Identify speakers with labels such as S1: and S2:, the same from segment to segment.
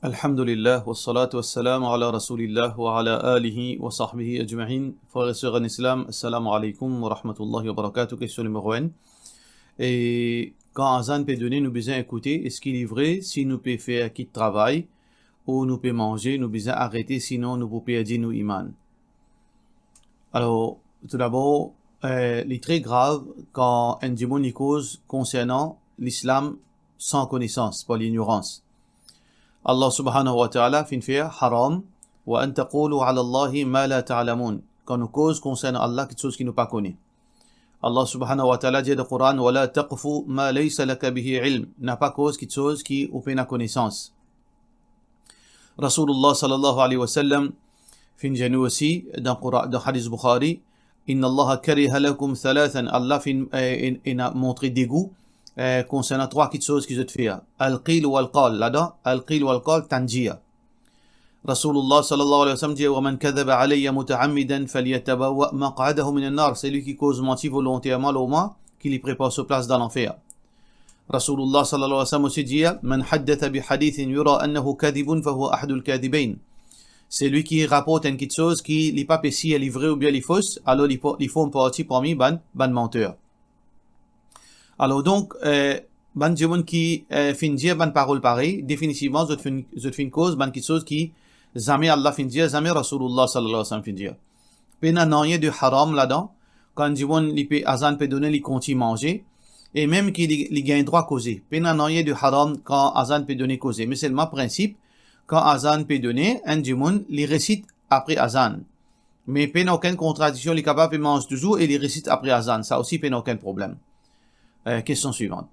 S1: Alhamdulillah, wassalatu wassalamu ala rasulillah wa ala alihi wa sahbihi ajma'in. Frères et sœurs en islam, assalamu alaikum wa rahmatullahi wa barakatuh. Question numéro 1. Et quand Azan peut donner, nous besoin écouter. Est-ce qu'il est vrai si nous peut faire quitte travail ou nous peut manger, nous besoin arrêter, sinon nous pouvons perdre nos iman. Alors, tout d'abord, il est très grave quand un démon cause concernant l'islam sans connaissance, par l'ignorance. Allah subhanahu wa ta'ala fin faire haram wa an taqulu ala Allahi ma la ta'lamun. Quand nous cause concernant Allah quelque chose qui nous pas connaît. Allah subhanahu wa ta'ala dit dans le Coran wa la taqfu ma laysa laka bihi ilm. N'a pas cause quelque chose qui ou pas connaissance. Rasulullah sallallahu alayhi wa sallam fin janu aussi dans hadith Bukhari inna Allah kariha lakum thalathan. Allah fin a montré dégoût concernant trois petites choses qu'ils ont fait. Al-qil wal-qal. Là-dedans, al-qil wal-qal, tanjia. Rasulullah sallallahu alayhi wa sallam dit wa man kadhaba alayya muta'ammidan falyatabawwa maq'adahu min an-nar. C'est lui qui cause mentir volontairement au moins, qui lui prépare sa place dans l'enfer. Rasulullah sallallahu alayhi wa sallam aussi dit man haddatha bi hadithin yura annahu kadhibun fahuwa ahadul kadhibain. C'est lui qui rapporte une petite chose qui n'est pas si elle est vraie ou bien elle est fausse, alors il faut une partie parmi ban menteur. Alors donc, ban djimoun qui fin dire ban parole pareil, définitivement, zot fin cause, ban quelque chose qui jamais Allah fin dire, jamais Rasulullah sallallahu alayhi wa sallam fin dire. Pena n'a rien de haram là-dedans, quand djimoun li azan peut donner, li continue manger, et même qui li gagne droit causer. Pena n'a rien de haram quand azan peut donner causer. Mais c'est le même principe, quand azan peut donner, un djimoun li récite après azan. Mais pena aucune contradiction, li capable de manger toujours et li récite après azan. Ça aussi pena aucun problème. Question suivante.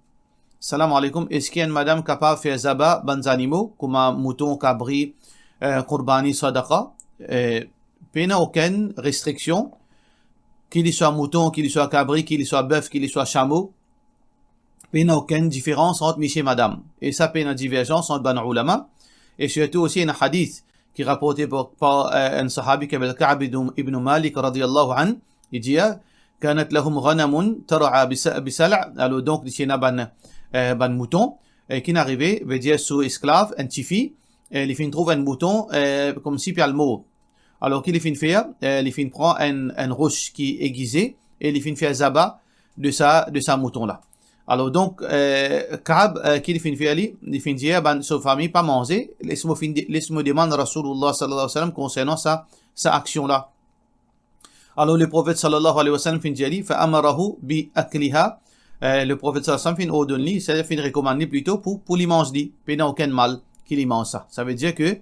S1: Salam alaikum. Est-ce qu'il y a une madame capable de faire zaba ban animaux, comme un mouton, cabri, qurbani, sadaqa? Pena aucune restriction, qu'il y soit mouton, qu'il y soit cabri, qu'il y soit bœuf, qu'il y soit chameau. Pena aucune différence entre monsieur et madame. Et ça pena divergence entre ban ulama. Et surtout aussi un hadith qui est rapporté par un sahabi qui s'appelle Ka'b ibn Malik radiyallahu an. Il dit كانت لهم غنم ترعى بسلع. Alors donc il y a ban mouton qui n'arrivait veut dire sous esclave un petit fille il fin trouve un mouton comme si puis le mot. Alors qu'il fin faire il fin prend un roche qui est aiguisé et il fin faire zaba de sa mouton là. Alors donc Ka'b qu'il fin faire il fin dire ban sa famille pas manger laisse-moi demander Rasulullah sallallahu alayhi wa sallam concernant sa action là. Alors le prophète sallallahu alayhi wa sallam fin dit fa amarahu bi akliha. Le prophète sallallahu alayhi wa sallam fin ordonne, c'est fin recommande plutôt pour lui manger, puis n'a aucun mal qu'il y mange ça. Ça veut dire que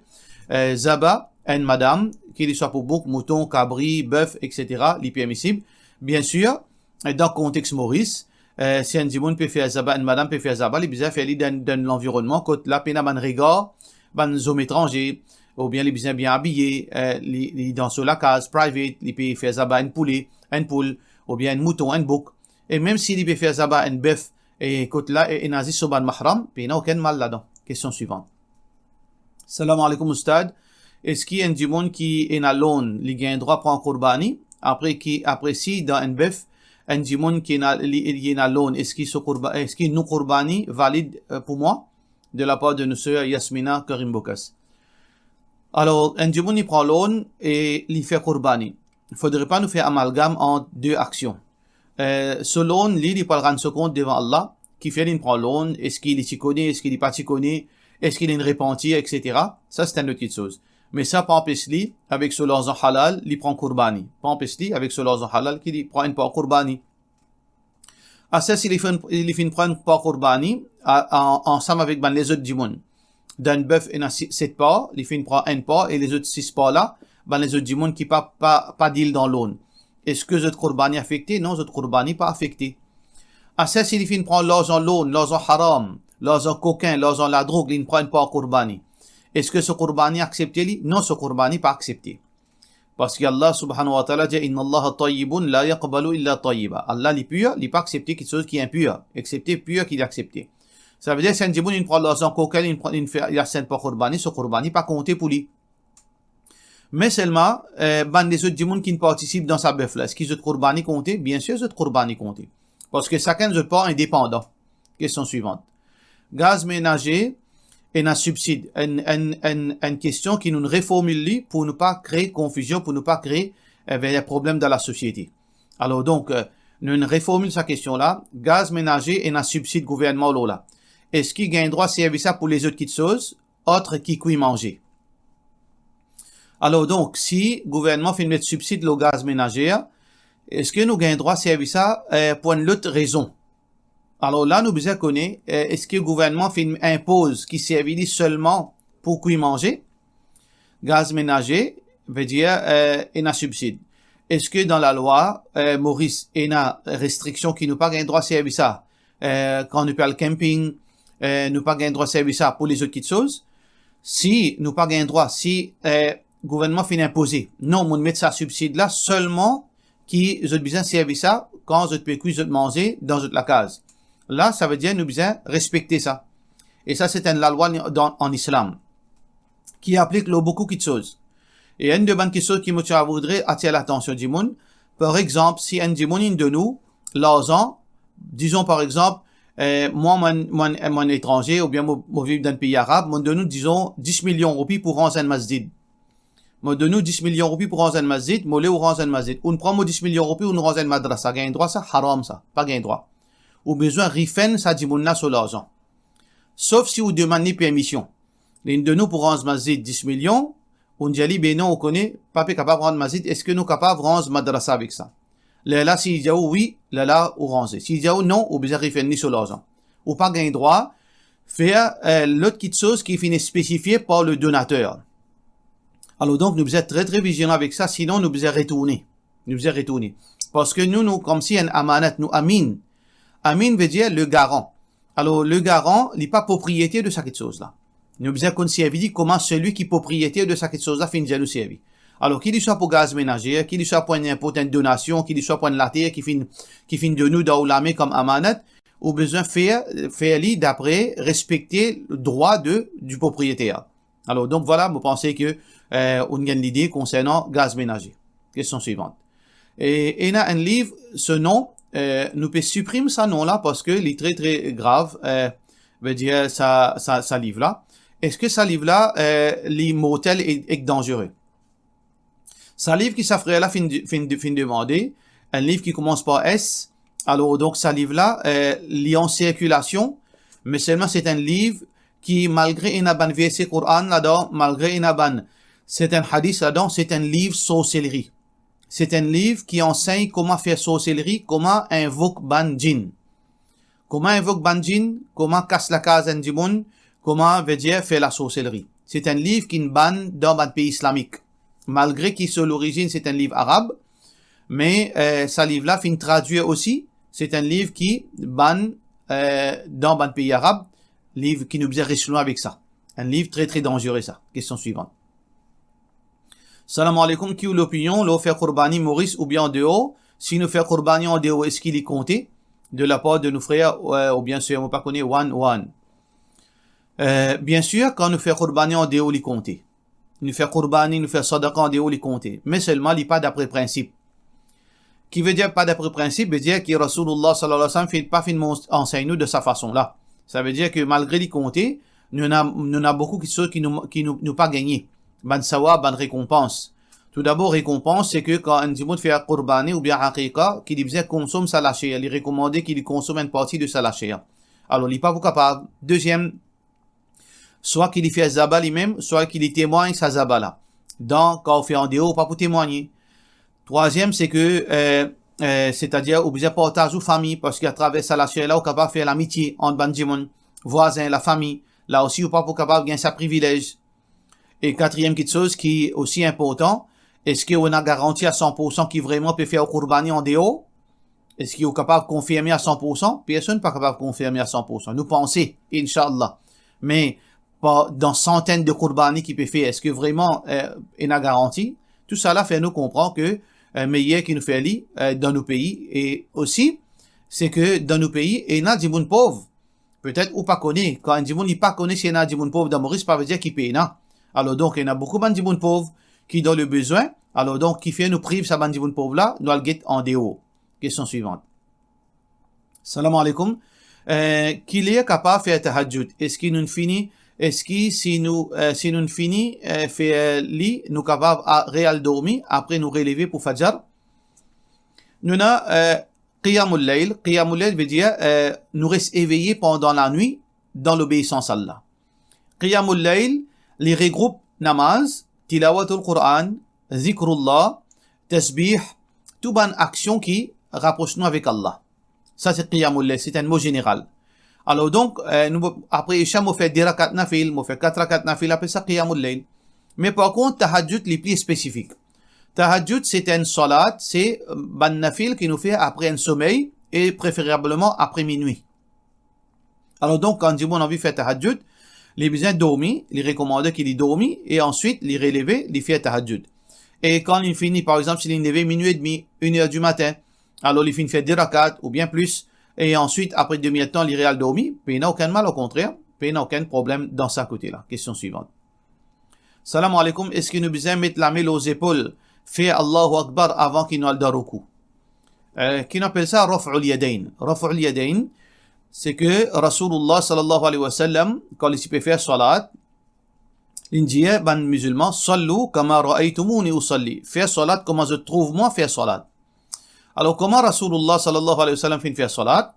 S1: zaba une madame qu'il soit pour bouc, mouton, cabri, bœuf, etc. li permissible. Bien sûr, dans le contexte Maurice, si un dimoun peut faire zaba, une madame peut faire zaba, il besoin faire dans l'environnement quand la peine ban regard, ban hommes étrangers ou bien les besoin bien habillés, les dans sur la case private, les peut faire zaba une poule, ou bien un mouton, un bouc. Et même s'il peut faire zaba un bœuf, et quand là, et nazi sur ban mahram, puis il n'a aucun mal là-dedans. Question suivante. Salam alaikum ustad. Est-ce qu'il y a un djimoun qui est à l'aune, il gagne droit pour un qurbani, après si dans un bœuf, un djimoun qui est à l'aune, est-ce qu'il nous qurbani valide pour moi, de la part de nos sœurs Yasmina Karim Bokas. Alors, un djimoun il prend l'aune et il fait qurbani. Il ne faudrait pas nous faire amalgame en deux actions. Selon lui, il parlera de ce compte devant Allah, qui fait il prend l'aune, est-ce qu'il s'y connaît, est-ce qu'il n'est pas s'y connaît, est-ce qu'il est une repentir, etc. Ça, c'est une autre chose. Mais ça, pas empêche-lui, avec ce l'argent halal, il prend qurbani. Pas empêche-lui, avec ce l'argent halal, qu'il prend une part qurbani. À ça, s'il fait prendre part qurbani, ensemble avec les autres djimoun. D'un bœuf, il y a 7 parts, il fait prend une part, et les autres 6 parts là, les autres djimoun qui pas d'île dans l'aune. Est-ce que votre qurbani affecté? Non, votre qurbani pas affecté. À ça, s'il fin prend l'argent l'aune, l'argent haram, l'argent coquin, l'argent la drogue, il ne prend pas qurbani. Est-ce que ce qurbani accepté? Non, ce qurbani pas accepté. Parce qu'Allah subhanahu wa ta'ala dit inna Allah tayyibun la yaqbalu illa tayyiba. Allah est pur, il pas accepté quelque chose qui est impur, excepté pur qu'il a accepté. Ça veut dire que si un djiboun il prend l'argent coquin, il a 5 pas qurbani, ce qurbani pas compté pour lui. Mais seulement, les autres djimoun qui ne participent dans sa bœuf là, est-ce qu'ils ont qurbani compté? Bien sûr, ils ont qurbani compté. Parce que chacun ne pas indépendant. Question suivante. Gaz ménager, et un subside, une question qui nous reformule pour ne pas créer confusion, pour ne pas créer des problèmes dans la société. Alors donc, nous reformule sa question-là, gaz ménager et un subside gouvernement là. Est-ce qu'il gagne droit à servir ça pour les autres petites choses, autres qui cuit manger? Alors donc, si le gouvernement fait mettre subside le gaz ménager, est-ce que nous gagnons droit à servir ça pour une autre raison? Alors là, nous besoin connaître, est-ce que le gouvernement impose qui servit seulement pour cuire manger? Gaz ménager veut dire un subside. Est-ce que dans la loi, Maurice, il y a une restriction qui nous pas gagne droit à servir ça? Quand nous parlons camping, nous pas gagne droit à servir ça pour les autres petites choses? Si nous pas gagne droit, si le gouvernement finit imposer, non, on met ça subside là seulement qui ont besoin de servir ça quand vous pouvez cuire, manger dans la case. Là, ça veut dire nous besoin respecter ça. Et ça, c'est la loi en islam qui applique beaucoup de choses. Et une de bonnes questions qui me voudrait attirer l'attention du monde. Par exemple, si un de nous, l'argent, disons par exemple, moi, mon étranger, ou bien moi vivre dans un pays arabe, moi de nous, disons, 10 millions de roupies pour rendre un masjid. Moi de nous, 10 millions de roupies pour rendre un masjid, moi ou rendre un masjid. On prend 10 millions de roupies, on rend un madrasa. Gagne droit, ça, haram, ça. Pas gagne droit. Ou besoin rifen ça dit mounna sur l'argent. Sauf si vous demandez permission. L'une de nous pour rendre masjid 10 millions, on dit ben non, on connaît, pas capable de rendre masjid, est-ce que nous capable de rendre madrasa avec ça? Là, s'il dit oui, là, ou ranger. S'il dit non, ou besoin rifen sur l'argent. Ou pas gagne droit, faire l'autre petite chose qui finit spécifiée par le donateur. Alors donc, nous devons être très, très vigilants avec ça, sinon nous devons retourner. Nous devons retourner. Parce que nous, comme si un amanat, nous amin. Amin veut dire le garant. Alors, le garant, il n'est pas propriétaire de cette chose-là. Nous devons conserver comment celui qui est propriétaire de cette chose-là finit nous servir. Alors, qu'il soit pour gaz ménager, qu'il soit pour une donation, qu'il soit pour une terre qui finit de nous dans l'armée comme amanat, ou besoin faire d'après respecter le droit du propriétaire. Alors, donc voilà, vous pensez que, on gagne l'idée concernant gaz ménager. Question suivante. Et il y a un livre, ce nom, nous pouvons supprimer ce nom-là parce que il est très très grave, veut dire ça livre-là. Est-ce que ça livre-là, les mortels est dangereux? Ça livre qui s'affrait là fin demander, un livre qui commence par S. Alors donc ça livre-là, il est en circulation, mais seulement c'est un livre qui malgré une ban verset Coran là-dedans, malgré une ban, c'est un hadith là-dedans, c'est un livre sorcellerie. C'est un livre qui enseigne comment faire sorcellerie, comment invoque ban djinn. Comment invoque ban djinn, comment casse la case du monde, comment veut dire faire la sorcellerie. C'est un livre qui ban dans un pays islamique. Malgré qu'il sur l'origine c'est un livre arabe, mais ce livre-là finit traduire aussi. C'est un livre qui ban dans un pays arabe, livre qui nous faisait rester avec ça. Un livre très très dangereux ça. Question suivante. Salam alaikum, qui est l'opinion, l'on fait Qurbani Maurice ou bien en dehors? Si nous fait Qurbani en dehors, est-ce qu'il est compté de la part de nos frères ou bien sûr, on ne pas connaître one? Bien sûr, quand nous fait Qurbani en dehors, il est compté. Nous fait Qurbani, nous fait Sadaqa en dehors, il est compté. Mais seulement, il n'est pas d'après principe. Qui veut dire pas d'après principe, veut dire que Rasulullah sallallahu alayhi wa sallam enseigne nous de sa façon-là. Ça veut dire que malgré les comptés, nous avons beaucoup de choses qui nous pas gagné. Ban sawa, ban récompense. Tout d'abord, récompense, c'est que quand un dimoun fait un qurbani ou bien haqiqa, qu'il disait consomme sa lachia, il est recommandé qu'il consomme une partie de sa lachia. Alors, il n'est pas capable. Deuxième, soit qu'il fait zaba lui-même, soit qu'il témoigne sa zaba là. Donc, quand on fait en dehors, pas pour témoigner. Troisième, c'est que, c'est-à-dire, on besoin partage aux familles, parce qu'à travers sa lachia là, on est capable de faire l'amitié entre ban dimoun, voisins, la famille. Là aussi, on n'est pas capable de gagner sa privilège. Et quatrième petite chose qui est aussi important, est-ce qu'on a garanti à 100% qu'il vraiment peut faire au Qurbani en dehors? Est-ce qu'il est capable de confirmer à 100%? Personne n'est pas capable de confirmer à 100%. Nous pensons, Inch'Allah. Mais, pas dans centaines de Qurbani qu'il peut faire, est-ce que vraiment, il a garanti? Tout ça là fait nous comprendre que, meilleur qui nous fait aller, dans nos pays. Et aussi, c'est que dans nos pays, il y a des gens pauvres. Peut-être ou pas connaît. Quand un gens n'est pas connaît s'il y a des gens pauvres dans Maurice, ça veut dire qu'il paye, non? Alors donc, il y en a beaucoup de gens pauvres qui ont le besoin. Alors donc, qui fait nous prive sa bande de pauvres là, nous allons en dehors. Question suivante. Salam alaikum. Qu'il est capable de faire tahajjud. Est-ce qu'il nous finit est-ce que si nous finissons fait lit, nous capables à réal dormir, après nous relever pour Fajr, nous avons Qiyamul Layl. Qiyamul Layl veut dire nous rester éveillés pendant la nuit dans l'obéissance à Allah. Qiyamul Layl, les regroupe namaz, tilawatul Qur'an, zikrullah, tasbih, toute bonne action qui rapproche nous avec Allah. Ça c'est Qiyamul Layl, c'est un mot général. Alors donc, après Isha, on fait 10 rakat nafil, on fait 4 rakat nafil, après ça Qiyamul Layl. Mais par contre, tahajjud les plus spécifiques. Tahajjud, c'est une salat, c'est ban nafil qui nous fait après un sommeil et préférablement après minuit. Alors donc, quand on a envie de faire tahajjud, les besoins dormir, les recommander qu'il y dormir et ensuite les relever, les faire tahajjud. Et quand il finit, par exemple, s'il est levé minuit et demi, 1h du matin, alors il finit faire 10 rakat ou bien plus, et ensuite, après demi-temps, il réal dormir, puis il n'a aucun mal, au contraire, puis il n'a aucun problème dans sa côté-là. Question suivante. Salam alaikum, est-ce que nous besoin mettre la main aux épaules, faire Allahu Akbar avant qu'il nous aille dans ruku? Qui appelle ça Raf'ul Yadayn. Raf'ul Yadayn, c'est que Rasulullah sallallahu alayhi wa sallam, quand il peut faire salat, il dit, ben musulman, sallu kama ra'aytumuni usalli. Faire salat comme je trouve moi faire salat. Alors comment Rasulullah sallallahu alayhi wa sallam fait faire salat?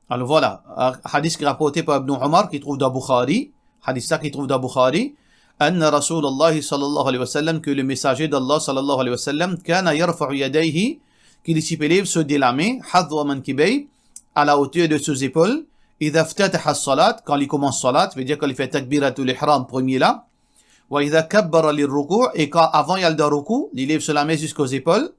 S1: Alors voilà, hadith qui est rapporté par Ibn Umar qui trouve dans Bukhari, hadith ça qui trouve dans Bukhari, أن رسول الله صلى الله عليه وسلم que le messager d'Allah صلى الله عليه وسلم كان يرفع يديه qu'il s'élève se de la main حظو منكبيه à la hauteur de ses épaules إذا افتتح الصلاة quand il commence salat veut dire quand il fait takbiratul ihram premier là وإذا كبر للركوع et quand avant il y a le ruku il lève sur la main jusqu'aux épaules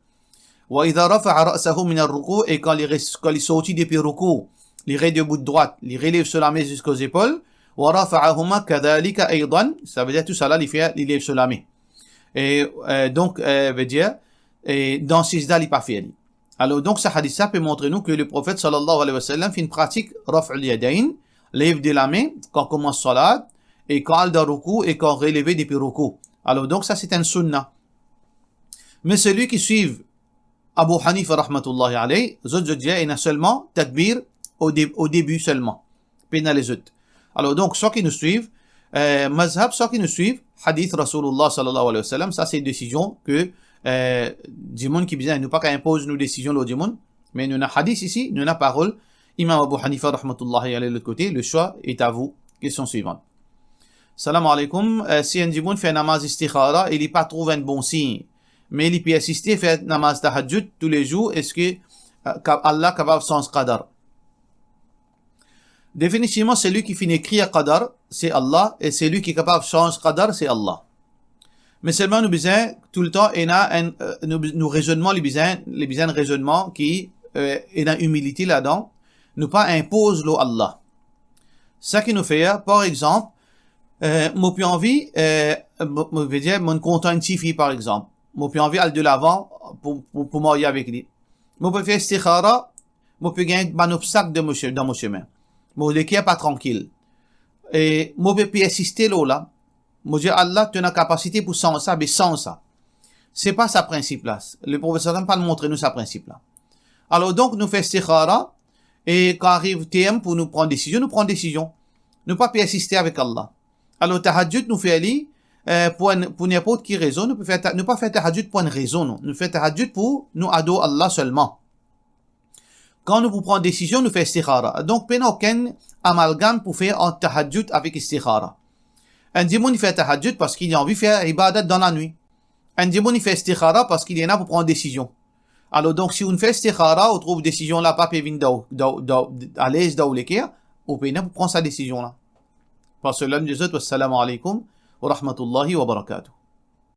S1: وإذا رفع رأسه من الركوع et quand il sortit depuis ruku il reste debout de droite il relève sur la main jusqu'aux épaules ورفعهما كذلك أيضا ça veut dire tout ça là il lève sur la main et donc veut dire et dans sijda il pas fait alors donc ce hadith ça peut montrer nous que le prophète sallallahu alayhi wa sallam fait une pratique raf'ul yadayn lève de la main quand commence salat et quand il dans ruku et quand relevé depuis ruku alors donc ça c'est un sunnah mais celui qui suit Abu Hanifa rahmatullahi alayhi je dirais il a seulement takbir au début seulement puis dans les autres. Alors donc, ceux qui nous suivent, mazhab, ceux qui nous suivent, hadith Rasulullah sallallahu alayhi wa sallam, ça c'est une décision que du monde qui vient, nous pas qu'à impose nos décisions l'autre monde, mais nous avons hadith ici, nous avons parole, Imam Abu Hanifa rahmatullahi alayhi de l'autre côté, le choix est à vous. Question suivante. Salam alaikum, si un monde fait namaz istikhara, il n'est pas trouvé un bon signe, mais il peut assister faire namaz tahajjud tous les jours, est-ce que Allah est capable sans qadar? Définitivement, celui qui finit écrire Qadar, c'est Allah, et celui qui est capable de changer Qadar, c'est Allah. Mais seulement, nous besoin, tout le temps, nous raisonnements, les besoins raisonnement qui, et dans humilité là-dedans, nous pas impose l'eau Allah. Ça qui nous fait, par exemple, moi, puis envie, veut dire, mon content une fille, par exemple. Moi, puis envie, aller de l'avant, pour marier avec lui. Moi, puis faire istikhara, moi, puis gagner un obstacle dans mon chemin. Moi, le qui est pas tranquille. Et moi, je peux assister là. Moi, je dis, Allah, tu as la capacité pour sans ça, mais sans ça. C'est pas sa principe là. Le professeur n'a pas montré nous sa principe là. Alors donc, nous faisons istikhara, et quand arrive TM pour nous prendre décision, nous prenons décision. Nous pas peut assister avec Allah. Alors, tahajjud nous fait aller, pour n'importe qui raison, nous pas faire tahajjud pour une raison, non. Nous faisons tahajjud pour nous adorer Allah seulement. Quand nous prenons décision, nous faisons istikhara. Donc, il n'y a aucun amalgame pour faire un tahajjud avec istikhara. Un démon, il fait tahajjud parce qu'il a envie de faire ibadat dans la nuit. Un démon, il fait istikhara parce qu'il y en a pour prendre décision. Alors, donc, si on fait istikhara, on trouve décision là, pas pévin à l'aise dans l'équerre, on peut pour prendre sa décision là. Parce que l'un des autres, wassalamu alaikum wa rahmatullahi wa barakatuh.